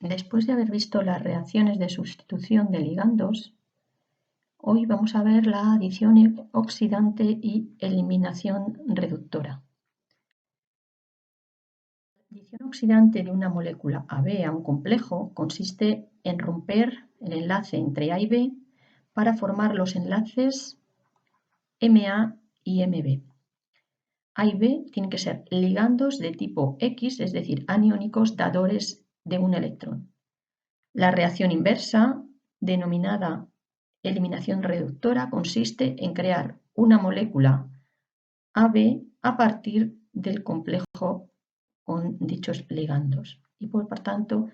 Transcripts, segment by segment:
Después de haber visto las reacciones de sustitución de ligandos, hoy vamos a ver la adición oxidante y eliminación reductora. La adición oxidante de una molécula AB a un complejo consiste en romper el enlace entre A y B para formar los enlaces MA y MB. A y B tienen que ser ligandos de tipo X, es decir, aniónicos dadores de un electrón. La reacción inversa, denominada eliminación reductora, consiste en crear una molécula AB a partir del complejo con dichos ligandos. Y por tanto,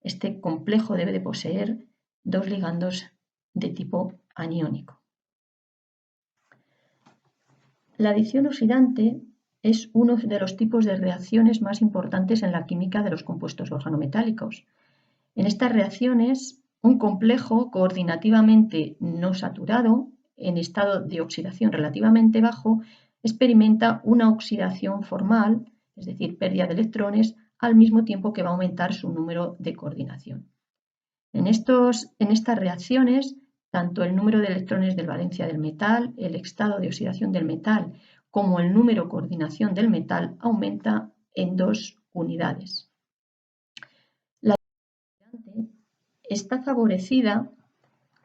este complejo debe de poseer dos ligandos de tipo aniónico. La adición oxidante es uno de los tipos de reacciones más importantes en la química de los compuestos organometálicos. En estas reacciones, un complejo coordinativamente no saturado, en estado de oxidación relativamente bajo, experimenta una oxidación formal, es decir, pérdida de electrones, al mismo tiempo que va a aumentar su número de coordinación. En estas reacciones, tanto el número de electrones de valencia del metal, el estado de oxidación del metal, como el número de coordinación del metal aumenta en 2 unidades. La adición está favorecida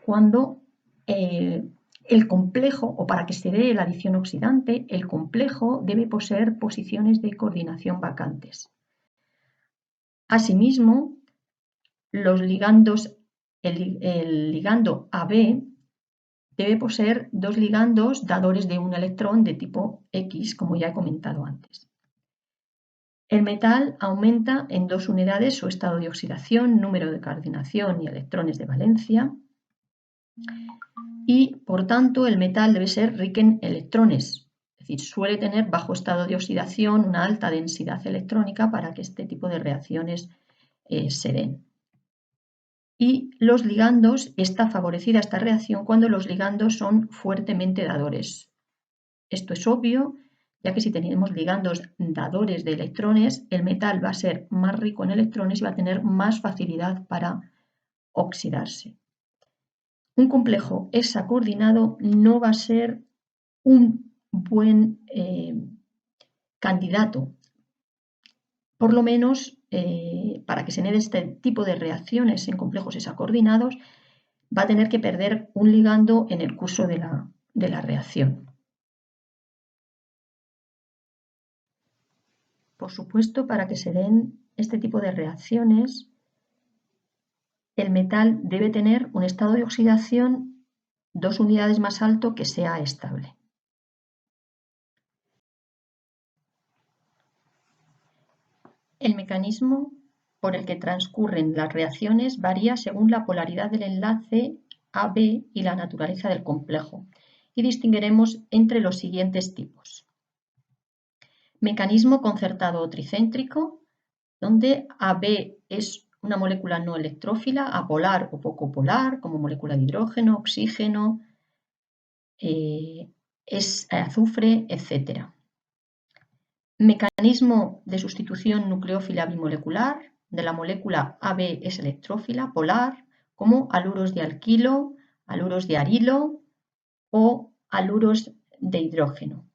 cuando el complejo, o para que se dé la adición oxidante, el complejo debe poseer posiciones de coordinación vacantes. Asimismo, los ligandos, el ligando AB debe poseer dos ligandos dadores de un electrón de tipo X, como ya he comentado antes. El metal aumenta en 2 unidades su estado de oxidación, número de coordinación y electrones de valencia. Y, por tanto, el metal debe ser rico en electrones, es decir, suele tener bajo estado de oxidación, una alta densidad electrónica para que este tipo de reacciones se den. Y los ligandos, está favorecida esta reacción cuando los ligandos son fuertemente dadores. Esto es obvio, ya que si tenemos ligandos dadores de electrones, el metal va a ser más rico en electrones y va a tener más facilidad para oxidarse. Un complejo hexacoordinado no va a ser un buen candidato, por lo menos para que se den este tipo de reacciones en complejos hexacoordinados, va a tener que perder un ligando en el curso de la reacción. Por supuesto, para que se den este tipo de reacciones, el metal debe tener un estado de oxidación 2 unidades más alto que sea estable. El mecanismo por el que transcurren las reacciones varía según la polaridad del enlace AB y la naturaleza del complejo, y distinguiremos entre los siguientes tipos. Mecanismo concertado o tricéntrico, donde AB es una molécula no electrófila, apolar o poco polar, como molécula de hidrógeno, oxígeno, es azufre, etc. Mecanismo de sustitución nucleófila bimolecular, de la molécula AB es electrófila, polar, como haluros de alquilo, haluros de arilo o haluros de hidrógeno.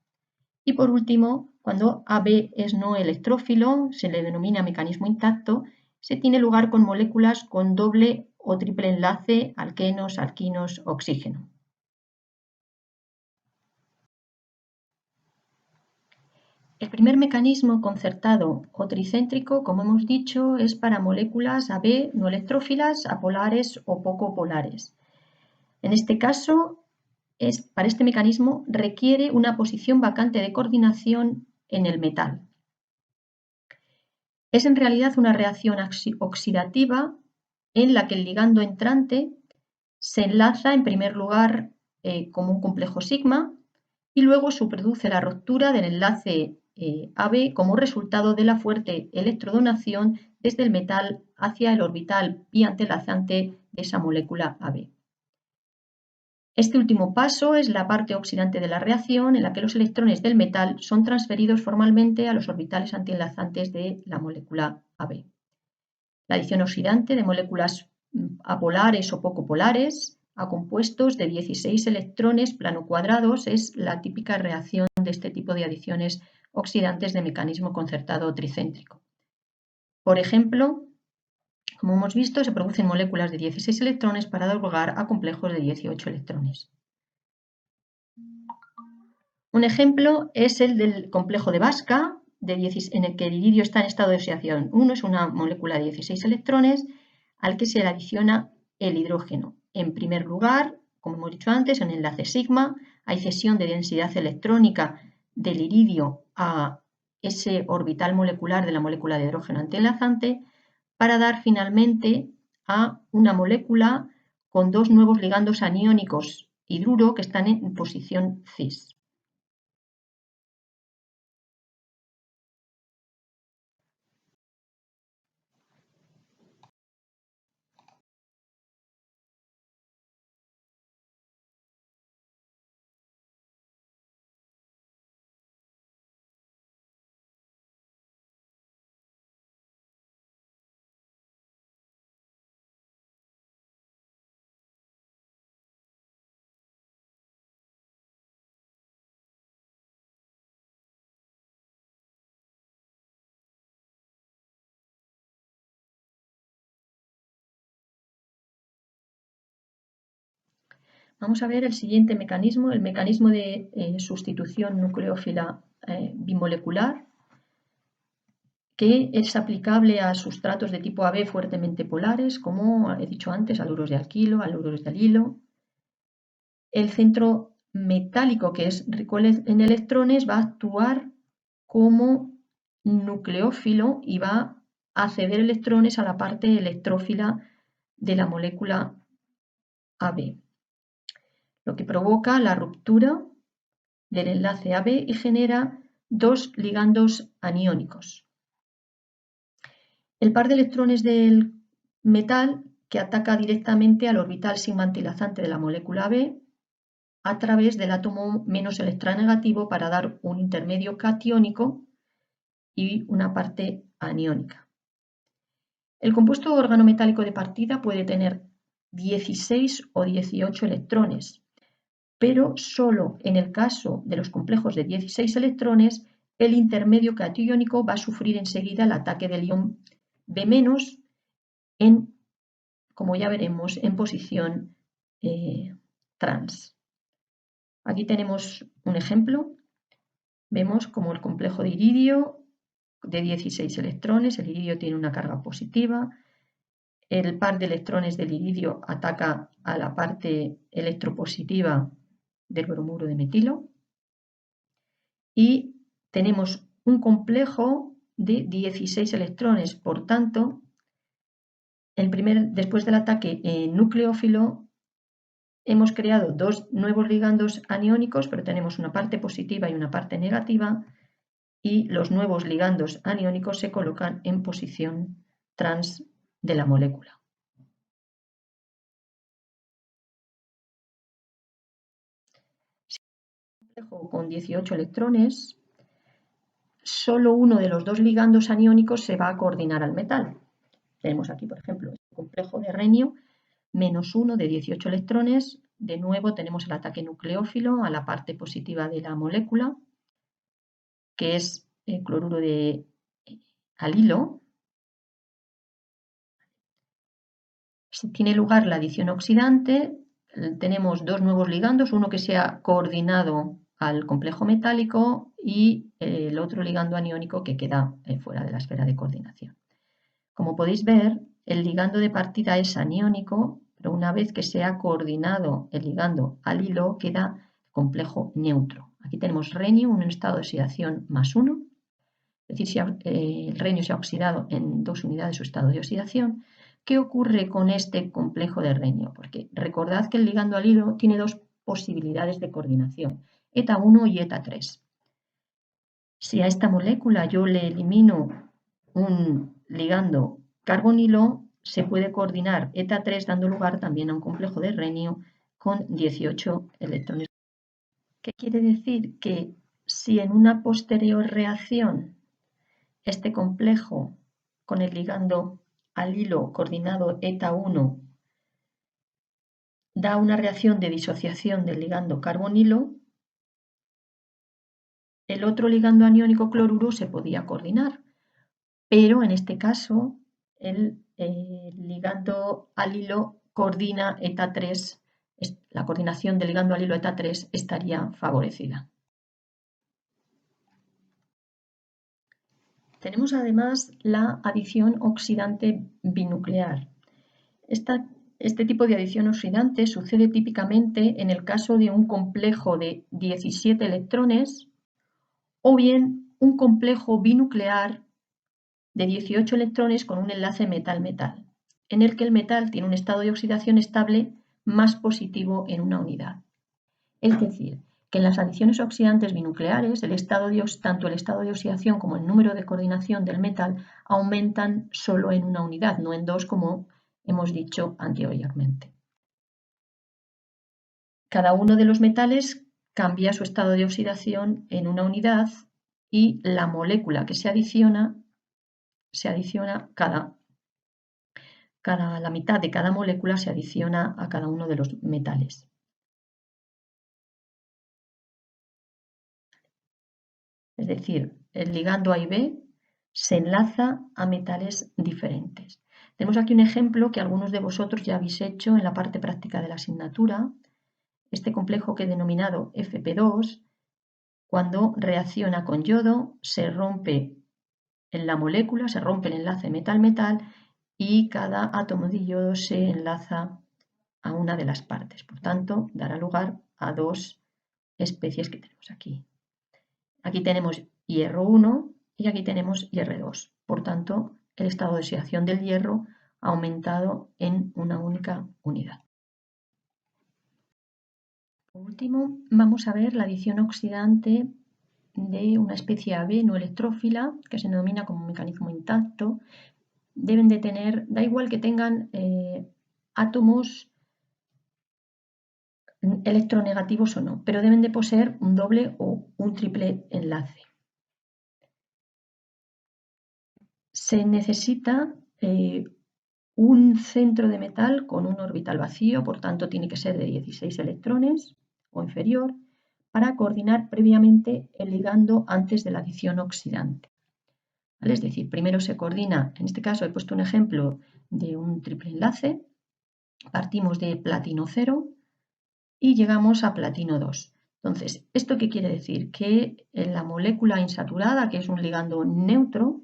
Y por último, cuando AB es no electrófilo, se le denomina mecanismo intacto, se tiene lugar con moléculas con doble o triple enlace, alquenos, alquinos, oxígeno. El primer mecanismo concertado o tricéntrico, como hemos dicho, es para moléculas AB no electrófilas, apolares o poco polares. En este caso, para este mecanismo requiere una posición vacante de coordinación en el metal. Es en realidad una reacción oxidativa en la que el ligando entrante se enlaza en primer lugar como un complejo sigma y luego se produce la ruptura del enlace AB como resultado de la fuerte electrodonación desde el metal hacia el orbital pi antienlazante de esa molécula AB. Este último paso es la parte oxidante de la reacción en la que los electrones del metal son transferidos formalmente a los orbitales antienlazantes de la molécula AB. La adición oxidante de moléculas apolares o poco polares a compuestos de 16 electrones plano cuadrados es la típica reacción de este tipo de adiciones oxidantes de mecanismo concertado tricéntrico. Por ejemplo, como hemos visto, se producen moléculas de 16 electrones para dar lugar a complejos de 18 electrones. Un ejemplo es el del complejo de Vaska, en el que el iridio está en estado de oxidación 1, es una molécula de 16 electrones al que se le adiciona el hidrógeno. En primer lugar, como hemos dicho antes, en el enlace sigma hay cesión de densidad electrónica del iridio a ese orbital molecular de la molécula de hidrógeno antienlazante para dar finalmente a una molécula con dos nuevos ligandos aniónicos hidruro que están en posición cis. Vamos a ver el siguiente mecanismo, el mecanismo de sustitución nucleófila bimolecular, que es aplicable a sustratos de tipo AB fuertemente polares, como he dicho antes, aluros de alquilo, aluros de alilo. El centro metálico, que es rico en electrones, va a actuar como nucleófilo y va a ceder electrones a la parte electrófila de la molécula AB, lo que provoca la ruptura del enlace AB y genera dos ligandos aniónicos. El par de electrones del metal que ataca directamente al orbital sigma antilazante de la molécula AB a través del átomo menos electronegativo para dar un intermedio catiónico y una parte aniónica. El compuesto organometálico de partida puede tener 16 o 18 electrones, pero solo en el caso de los complejos de 16 electrones, el intermedio catiónico va a sufrir enseguida el ataque del ion B- como ya veremos, en posición trans. Aquí tenemos un ejemplo. Vemos como el complejo de iridio de 16 electrones, el iridio tiene una carga positiva, el par de electrones del iridio ataca a la parte electropositiva del bromuro de metilo y tenemos un complejo de 16 electrones. Por tanto, después del ataque nucleófilo hemos creado dos nuevos ligandos aniónicos, pero tenemos una parte positiva y una parte negativa, y los nuevos ligandos aniónicos se colocan en posición trans de la molécula. Si un complejo con 18 electrones, solo uno de los dos ligandos aniónicos se va a coordinar al metal. Tenemos aquí, por ejemplo, el complejo de renio, -1 de 18 electrones. De nuevo tenemos el ataque nucleófilo a la parte positiva de la molécula, que es el cloruro de alilo. Si tiene lugar la adición oxidante, tenemos dos nuevos ligandos, uno que se ha coordinado al complejo metálico y el otro ligando aniónico que queda fuera de la esfera de coordinación. Como podéis ver, el ligando de partida es aniónico, pero una vez que se ha coordinado el ligando al hilo, queda complejo neutro. Aquí tenemos renio en un estado de oxidación +1, es decir, el renio se ha oxidado en 2 unidades su estado de oxidación. ¿Qué ocurre con este complejo de renio? Porque recordad que el ligando al hilo tiene dos posibilidades de coordinación, eta 1 y eta 3. Si a esta molécula yo le elimino un ligando carbonilo, se puede coordinar eta 3 dando lugar también a un complejo de renio con 18 electrones. ¿Qué quiere decir? Que si en una posterior reacción este complejo con el ligando al hilo coordinado eta 1 da una reacción de disociación del ligando carbonilo, el otro ligando aniónico cloruro se podía coordinar, pero en este caso el ligando al hilo coordina eta 3, la coordinación del ligando al hilo eta 3 estaría favorecida. Tenemos además la adición oxidante binuclear. Este tipo de adición oxidante sucede típicamente en el caso de un complejo de 17 electrones o bien un complejo binuclear de 18 electrones con un enlace metal-metal, en el que el metal tiene un estado de oxidación estable más positivo en una unidad. Es decir, que en las adiciones oxidantes binucleares tanto el estado de oxidación como el número de coordinación del metal aumentan solo en una unidad, no en dos como hemos dicho anteriormente. Cada uno de los metales cambia su estado de oxidación en una unidad y la molécula que se adiciona la mitad de cada molécula se adiciona a cada uno de los metales. Es decir, el ligando A y B se enlaza a metales diferentes. Tenemos aquí un ejemplo que algunos de vosotros ya habéis hecho en la parte práctica de la asignatura. Este complejo que he denominado Fp2, cuando reacciona con yodo, se rompe en la molécula, se rompe el enlace metal-metal y cada átomo de yodo se enlaza a una de las partes. Por tanto, dará lugar a dos especies que tenemos aquí. Aquí tenemos hierro 1 y aquí tenemos hierro 2. Por tanto, el estado de oxidación del hierro ha aumentado en una única unidad. Por último, vamos a ver la adición oxidante de una especie AB no electrófila, que se denomina como mecanismo intacto. Deben de tener, da igual que tengan átomos electronegativos o no, pero deben de poseer un doble o un triple enlace. Se necesita un centro de metal con un orbital vacío, por tanto tiene que ser de 16 electrones o inferior, para coordinar previamente el ligando antes de la adición oxidante. ¿Vale? Es decir, primero se coordina, en este caso he puesto un ejemplo de un triple enlace, partimos de platino 0 y llegamos a platino 2. Entonces, ¿esto qué quiere decir? Que en la molécula insaturada, que es un ligando neutro,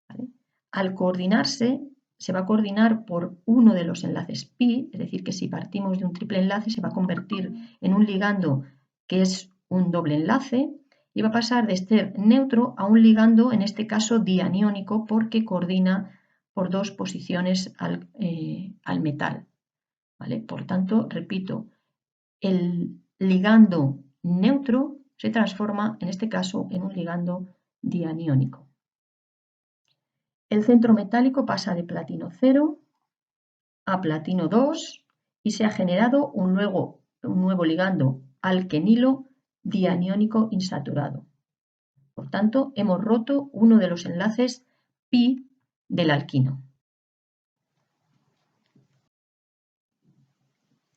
¿vale?, al coordinarse, se va a coordinar por uno de los enlaces pi, es decir, que si partimos de un triple enlace se va a convertir en un ligando que es un doble enlace y va a pasar de ser neutro a un ligando, en este caso dianiónico, porque coordina por dos posiciones al metal. ¿Vale? Por tanto, repito, el ligando neutro se transforma, en este caso, en un ligando dianiónico. El centro metálico pasa de platino 0 a platino 2 y se ha generado un nuevo ligando alquenilo dianiónico insaturado. Por tanto, hemos roto uno de los enlaces pi del alquino.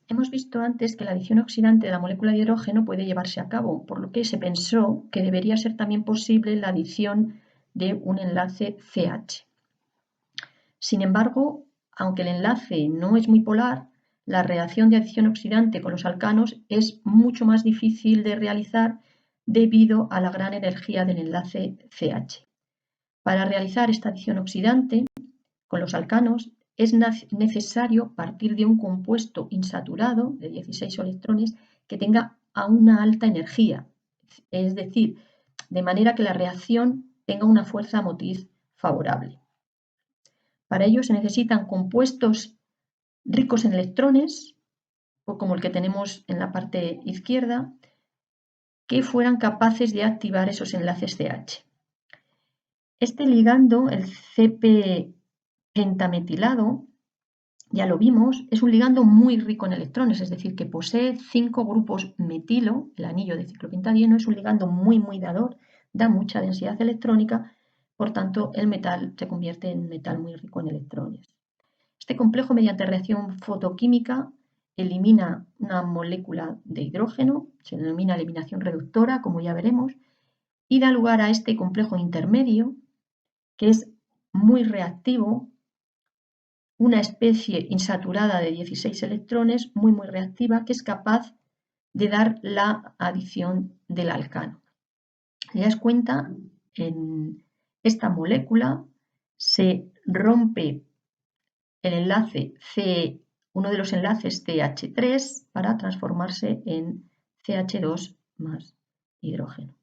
Hemos visto antes que la adición oxidante de la molécula de hidrógeno puede llevarse a cabo, por lo que se pensó que debería ser también posible la adición de un enlace CH. Sin embargo, aunque el enlace no es muy polar, la reacción de adición oxidante con los alcanos es mucho más difícil de realizar debido a la gran energía del enlace CH. Para realizar esta adición oxidante con los alcanos es necesario partir de un compuesto insaturado de 16 electrones que tenga una alta energía, es decir, de manera que la reacción tenga una fuerza motriz favorable. Para ello se necesitan compuestos ricos en electrones, como el que tenemos en la parte izquierda, que fueran capaces de activar esos enlaces CH. Este ligando, el CP pentametilado, ya lo vimos, es un ligando muy rico en electrones, es decir, que posee 5 grupos metilo, el anillo de ciclopentadieno es un ligando muy dador, da mucha densidad electrónica, Por tanto, el metal se convierte en un metal muy rico en electrones. Este complejo, mediante reacción fotoquímica, elimina una molécula de hidrógeno, se denomina eliminación reductora, como ya veremos, y da lugar a este complejo intermedio, que es muy reactivo, una especie insaturada de 16 electrones, muy reactiva, que es capaz de dar la adición del alcano. Si te das cuenta, en esta molécula se rompe el enlace uno de los enlaces CH3 para transformarse en CH2 más hidrógeno.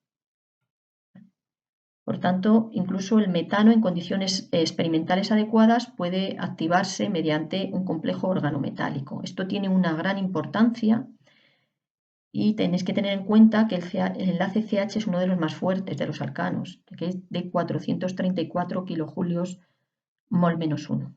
Por tanto, incluso el metano en condiciones experimentales adecuadas puede activarse mediante un complejo organometálico. Esto tiene una gran importancia y tenéis que tener en cuenta que el enlace CH es uno de los más fuertes de los alcanos, que es de 434 kilojulios mol-1.